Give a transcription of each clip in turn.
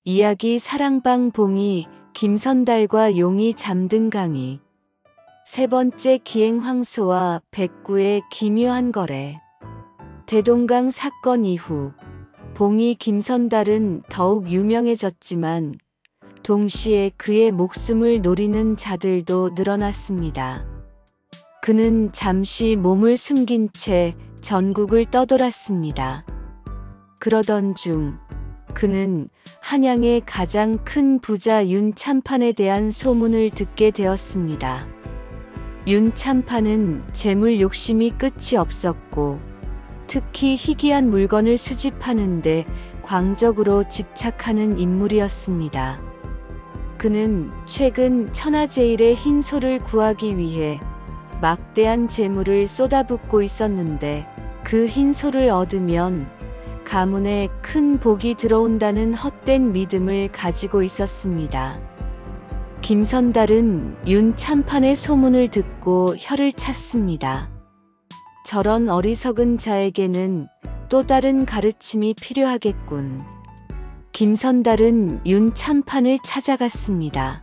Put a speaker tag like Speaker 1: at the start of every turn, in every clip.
Speaker 1: 이야기 사랑방 봉이 김선달과 용이 잠든 강이. 세 번째 기행 황소와 백구의 기묘한 거래. 대동강 사건 이후 봉이 김선달은 더욱 유명해졌지만 동시에 그의 목숨을 노리는 자들도 늘어났습니다. 그는 잠시 몸을 숨긴 채 전국을 떠돌았습니다. 그러던 중 그는 한양의 가장 큰 부자 윤참판에 대한 소문을 듣게 되었습니다. 윤참판은 재물 욕심이 끝이 없었고 특히 희귀한 물건을 수집하는데 광적으로 집착하는 인물이었습니다. 그는 최근 천하제일의 흰소를 구하기 위해 막대한 재물을 쏟아붓고 있었는데 그 흰소를 얻으면 가문에 큰 복이 들어온다는 헛된 믿음을 가지고 있었습니다. 김선달은 윤참판의 소문을 듣고 혀를 찼습니다. 저런 어리석은 자에게는 또 다른 가르침이 필요하겠군. 김선달은 윤참판을 찾아갔습니다.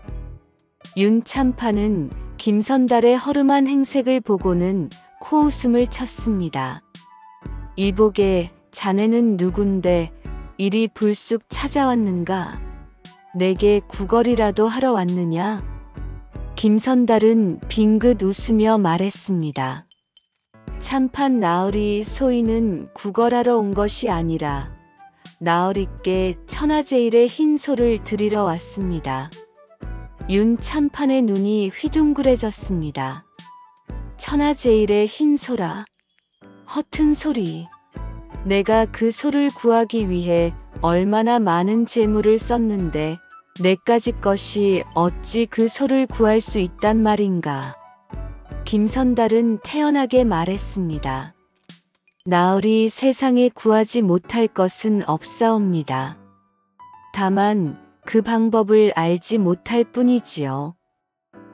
Speaker 1: 윤참판은 김선달의 허름한 행색을 보고는 코웃음을 쳤습니다. 이복에 자네는 누군데 이리 불쑥 찾아왔는가? 내게 구걸이라도 하러 왔느냐? 김선달은 빙긋 웃으며 말했습니다. 참판 나으리 소인은 구걸하러 온 것이 아니라 나으리께 천하제일의 흰소를 드리러 왔습니다. 윤참판의 눈이 휘둥그레졌습니다. 천하제일의 흰소라. 허튼 소리. 내가 그 소를 구하기 위해 얼마나 많은 재물을 썼는데 내까지 것이 어찌 그 소를 구할 수 있단 말인가. 김선달은 태연하게 말했습니다. 나으리 세상에 구하지 못할 것은 없사옵니다. 다만 그 방법을 알지 못할 뿐이지요.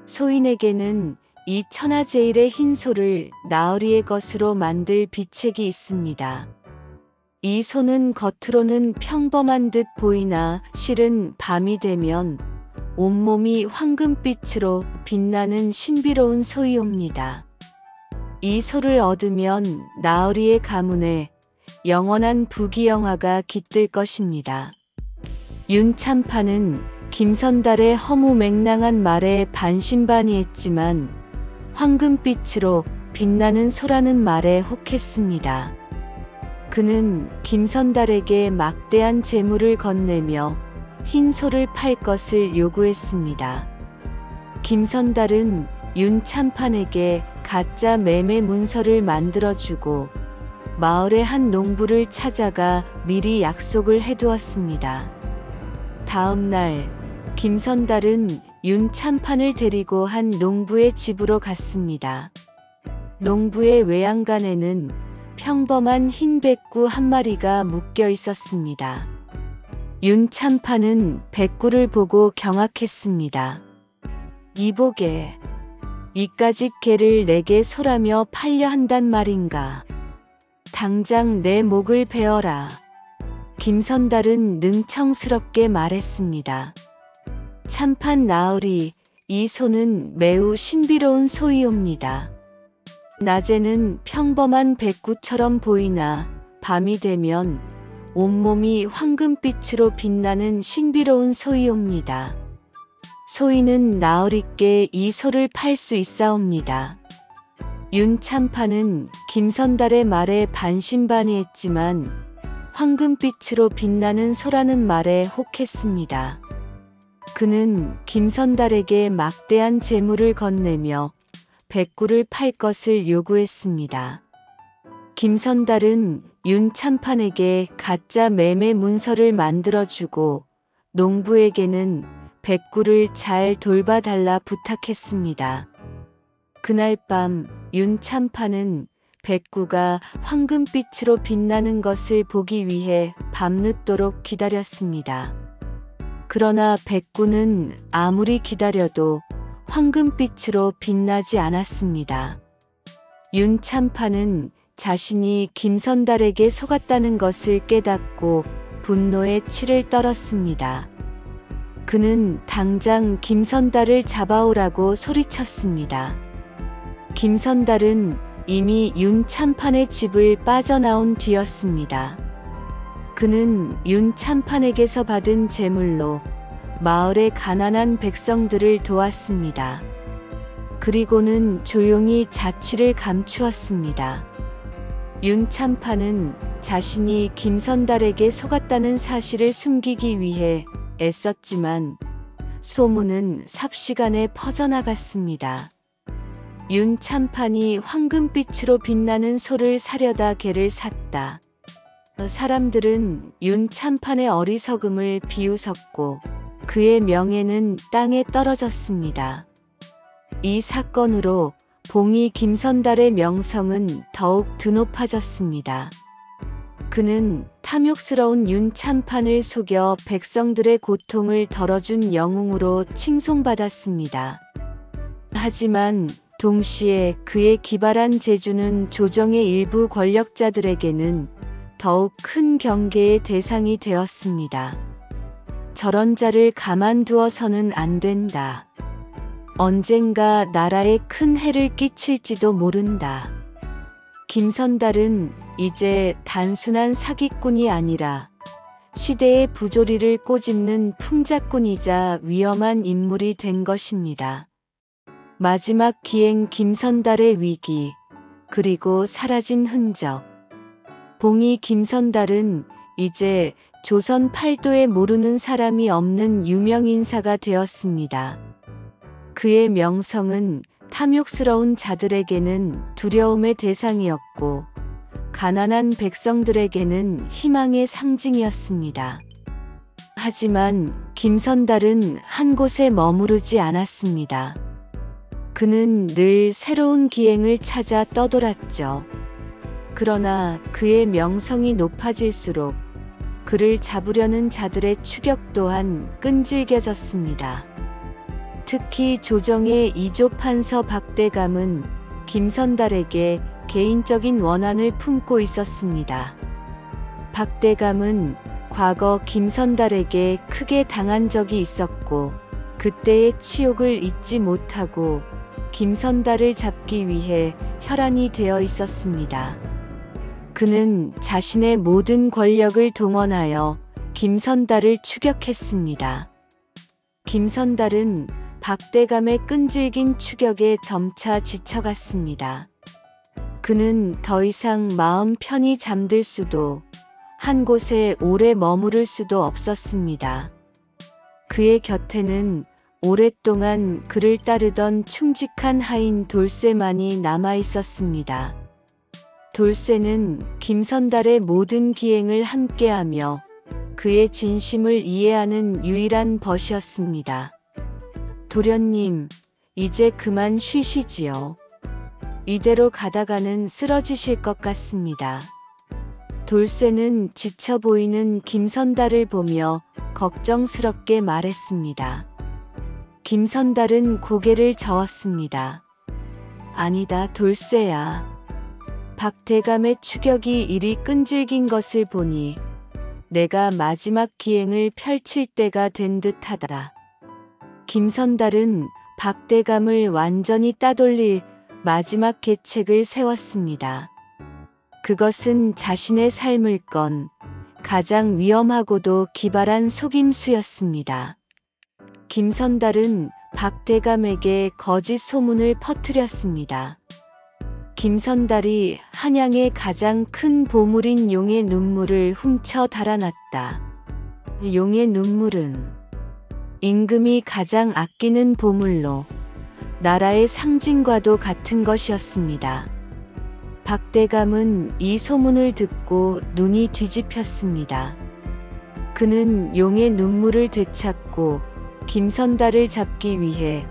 Speaker 1: 소인에게는 이 천하제일의 흰소를 나으리의 것으로 만들 비책이 있습니다. 이 소는 겉으로는 평범한 듯 보이나 실은 밤이 되면 온몸이 황금빛으로 빛나는 신비로운 소이옵니다. 이 소를 얻으면 나으리의 가문에 영원한 부귀영화가 깃들 것입니다. 윤참판은 김선달의 허무맹랑한 말에 반신반의했지만 황금빛으로 빛나는 소라는 말에 혹했습니다. 그는 김선달에게 막대한 재물을 건네며 흰소를 팔 것을 요구했습니다. 김선달은 윤참판에게 가짜 매매 문서를 만들어주고 마을의 한 농부를 찾아가 미리 약속을 해두었습니다. 다음 날 김선달은 윤참판을 데리고 한 농부의 집으로 갔습니다. 농부의 외양간에는 평범한 흰 백구 한 마리가 묶여 있었습니다. 윤참판은 백구를 보고 경악했습니다. 이복에 이까짓 개를 내게 소라며 팔려 한단 말인가. 당장 내 목을 베어라. 김선달은 능청스럽게 말했습니다. 참판 나으리, 이 소는 매우 신비로운 소이옵니다. 낮에는 평범한 백구처럼 보이나 밤이 되면 온몸이 황금빛으로 빛나는 신비로운 소이옵니다. 소인은 나으리께 이 소를 팔 수 있사옵니다. 윤참판은 김선달의 말에 반신반의했지만 황금빛으로 빛나는 소라는 말에 혹했습니다. 그는 김선달에게 막대한 재물을 건네며 백구를 팔 것을 요구했습니다. 김선달은 윤참판에게 가짜 매매 문서를 만들어주고 농부에게는 백구를 잘 돌봐달라 부탁했습니다. 그날 밤 윤참판은 백구가 황금빛으로 빛나는 것을 보기 위해 밤늦도록 기다렸습니다. 그러나 백구는 아무리 기다려도 황금빛으로 빛나지 않았습니다. 윤참판은 자신이 김선달에게 속았다는 것을 깨닫고 분노에 치를 떨었습니다. 그는 당장 김선달을 잡아오라고 소리쳤습니다. 김선달은 이미 윤참판의 집을 빠져나온 뒤였습니다. 그는 윤참판에게서 받은 재물로 마을의 가난한 백성들을 도왔습니다. 그리고는 조용히 자취를 감추었습니다. 윤참판은 자신이 김선달에게 속았다는 사실을 숨기기 위해 애썼지만 소문은 삽시간에 퍼져나갔습니다. 윤참판이 황금빛으로 빛나는 소를 사려다 개를 샀다. 사람들은 윤참판의 어리석음을 비웃었고 그의 명예는 땅에 떨어졌습니다. 이 사건으로 봉이 김선달의 명성은 더욱 드높아졌습니다. 그는 탐욕스러운 윤참판을 속여 백성들의 고통을 덜어준 영웅으로 칭송받았습니다. 하지만 동시에 그의 기발한 재주는 조정의 일부 권력자들에게는 더욱 큰 경계의 대상이 되었습니다. 저런 자를 가만두어서는 안 된다. 언젠가 나라에 큰 해를 끼칠지도 모른다. 김선달은 이제 단순한 사기꾼이 아니라 시대의 부조리를 꼬집는 풍자꾼이자 위험한 인물이 된 것입니다. 마지막 기행 김선달의 위기, 그리고 사라진 흔적. 봉이 김선달은 이제 조선 팔도에 모르는 사람이 없는 유명인사가 되었습니다. 그의 명성은 탐욕스러운 자들에게는 두려움의 대상이었고 가난한 백성들에게는 희망의 상징이었습니다. 하지만 김선달은 한 곳에 머무르지 않았습니다. 그는 늘 새로운 기행을 찾아 떠돌았죠. 그러나 그의 명성이 높아질수록 그를 잡으려는 자들의 추격 또한 끈질겨졌습니다. 특히 조정의 이조판서 박대감은 김선달에게 개인적인 원한을 품고 있었습니다. 박대감은 과거 김선달에게 크게 당한 적이 있었고 그때의 치욕을 잊지 못하고 김선달을 잡기 위해 혈안이 되어 있었습니다. 그는 자신의 모든 권력을 동원하여 김선달을 추격했습니다. 김선달은 박대감의 끈질긴 추격에 점차 지쳐갔습니다. 그는 더 이상 마음 편히 잠들 수도 한 곳에 오래 머무를 수도 없었습니다. 그의 곁에는 오랫동안 그를 따르던 충직한 하인 돌쇠만이 남아 있었습니다. 돌쇠는 김선달의 모든 기행을 함께하며 그의 진심을 이해하는 유일한 벗이었습니다. 도련님, 이제 그만 쉬시지요. 이대로 가다가는 쓰러지실 것 같습니다. 돌쇠는 지쳐 보이는 김선달을 보며 걱정스럽게 말했습니다. 김선달은 고개를 저었습니다. 아니다, 돌쇠야. 박대감의 추격이 이리 끈질긴 것을 보니 내가 마지막 기행을 펼칠 때가 된 듯하다. 김선달은 박대감을 완전히 따돌릴 마지막 계책을 세웠습니다. 그것은 자신의 삶을 건 가장 위험하고도 기발한 속임수였습니다. 김선달은 박대감에게 거짓 소문을 퍼뜨렸습니다. 김선달이 한양의 가장 큰 보물인 용의 눈물을 훔쳐 달아났다. 용의 눈물은 임금이 가장 아끼는 보물로 나라의 상징과도 같은 것이었습니다. 박대감은 이 소문을 듣고 눈이 뒤집혔습니다. 그는 용의 눈물을 되찾고 김선달을 잡기 위해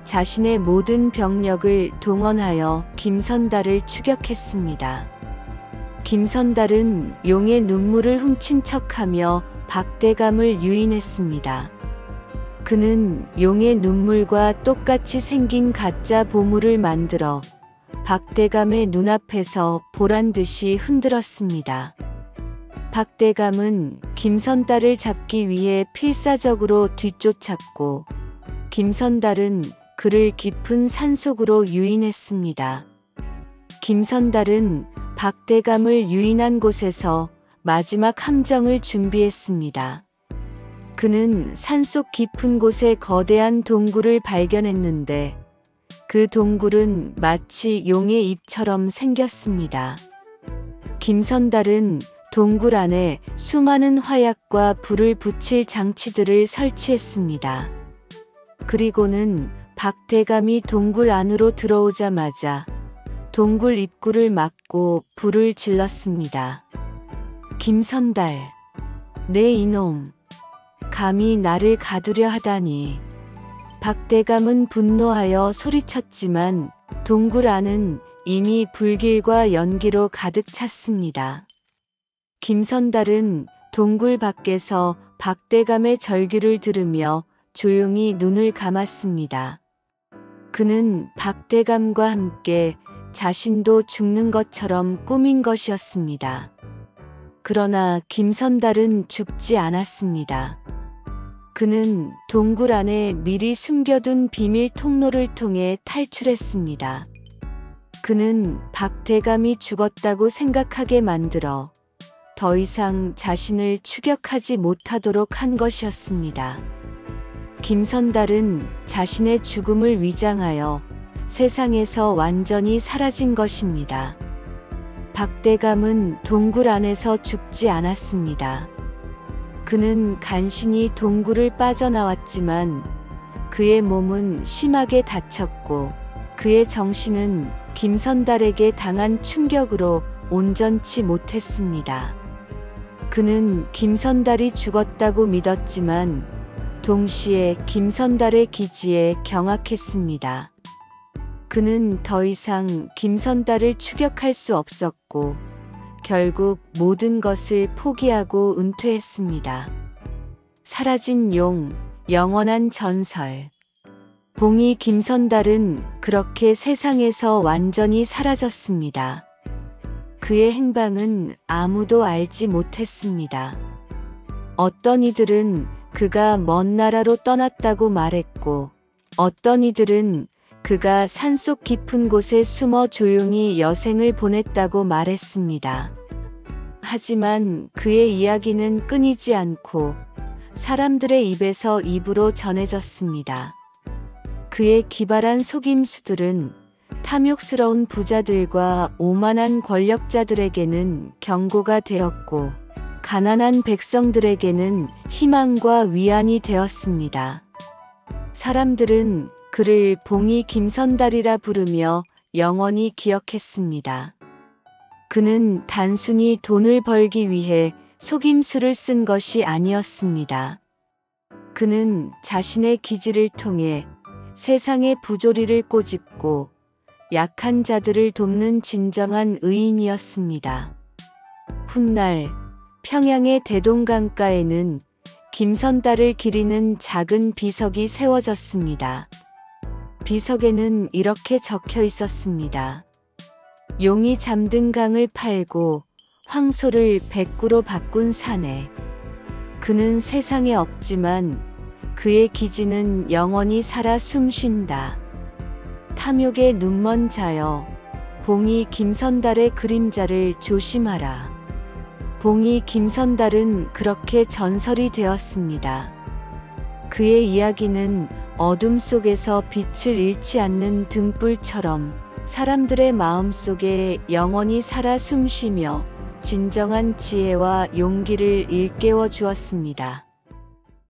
Speaker 1: 자신의 모든 병력을 동원하여 김선달을 추격했습니다. 김선달은 용의 눈물을 훔친 척하며 박대감을 유인했습니다. 그는 용의 눈물과 똑같이 생긴 가짜 보물을 만들어 박대감의 눈앞에서 보란듯이 흔들었습니다. 박대감은 김선달을 잡기 위해 필사적으로 뒤쫓았고 김선달은 그를 깊은 산속으로 유인했습니다. 김선달은 박대감을 유인한 곳에서 마지막 함정을 준비했습니다. 그는 산속 깊은 곳에 거대한 동굴을 발견했는데 그 동굴은 마치 용의 입처럼 생겼습니다. 김선달은 동굴 안에 수많은 화약과 불을 붙일 장치들을 설치했습니다. 그리고는 박대감이 동굴 안으로 들어오자마자 동굴 입구를 막고 불을 질렀습니다. 김선달, 내 이놈, 감히 나를 가두려 하다니. 박대감은 분노하여 소리쳤지만 동굴 안은 이미 불길과 연기로 가득 찼습니다. 김선달은 동굴 밖에서 박대감의 절규를 들으며 조용히 눈을 감았습니다. 그는 박대감과 함께 자신도 죽는 것처럼 꾸민 것이었습니다. 그러나 김선달은 죽지 않았습니다. 그는 동굴 안에 미리 숨겨둔 비밀 통로를 통해 탈출했습니다. 그는 박대감이 죽었다고 생각하게 만들어 더 이상 자신을 추격하지 못하도록 한 것이었습니다. 김선달은 자신의 죽음을 위장하여 세상에서 완전히 사라진 것입니다. 박대감은 동굴 안에서 죽지 않았습니다. 그는 간신히 동굴을 빠져나왔지만 그의 몸은 심하게 다쳤고 그의 정신은 김선달에게 당한 충격으로 온전치 못했습니다. 그는 김선달이 죽었다고 믿었지만 동시에 김선달의 기지에 경악했습니다. 그는 더 이상 김선달을 추격할 수 없었고 결국 모든 것을 포기하고 은퇴했습니다. 사라진 용, 영원한 전설. 봉이 김선달은 그렇게 세상에서 완전히 사라졌습니다. 그의 행방은 아무도 알지 못했습니다. 어떤 이들은 그가 먼 나라로 떠났다고 말했고 어떤 이들은 그가 산속 깊은 곳에 숨어 조용히 여생을 보냈다고 말했습니다. 하지만 그의 이야기는 끊이지 않고 사람들의 입에서 입으로 전해졌습니다. 그의 기발한 속임수들은 탐욕스러운 부자들과 오만한 권력자들에게는 경고가 되었고 가난한 백성들에게는 희망과 위안이 되었습니다. 사람들은 그를 봉이 김선달이라 부르며 영원히 기억했습니다. 그는 단순히 돈을 벌기 위해 속임수를 쓴 것이 아니었습니다. 그는 자신의 기지를 통해 세상의 부조리를 꼬집고 약한 자들을 돕는 진정한 의인이었습니다. 훗날 평양의 대동강가에는 김선달을 기리는 작은 비석이 세워졌습니다. 비석에는 이렇게 적혀 있었습니다. 용이 잠든 강을 팔고 황소를 백구로 바꾼 사내. 그는 세상에 없지만 그의 기지는 영원히 살아 숨쉰다. 탐욕의 눈먼 자여, 봉이 김선달의 그림자를 조심하라. 봉이 김선달은 그렇게 전설이 되었습니다. 그의 이야기는 어둠 속에서 빛을 잃지 않는 등불처럼 사람들의 마음속에 영원히 살아 숨쉬며 진정한 지혜와 용기를 일깨워 주었습니다.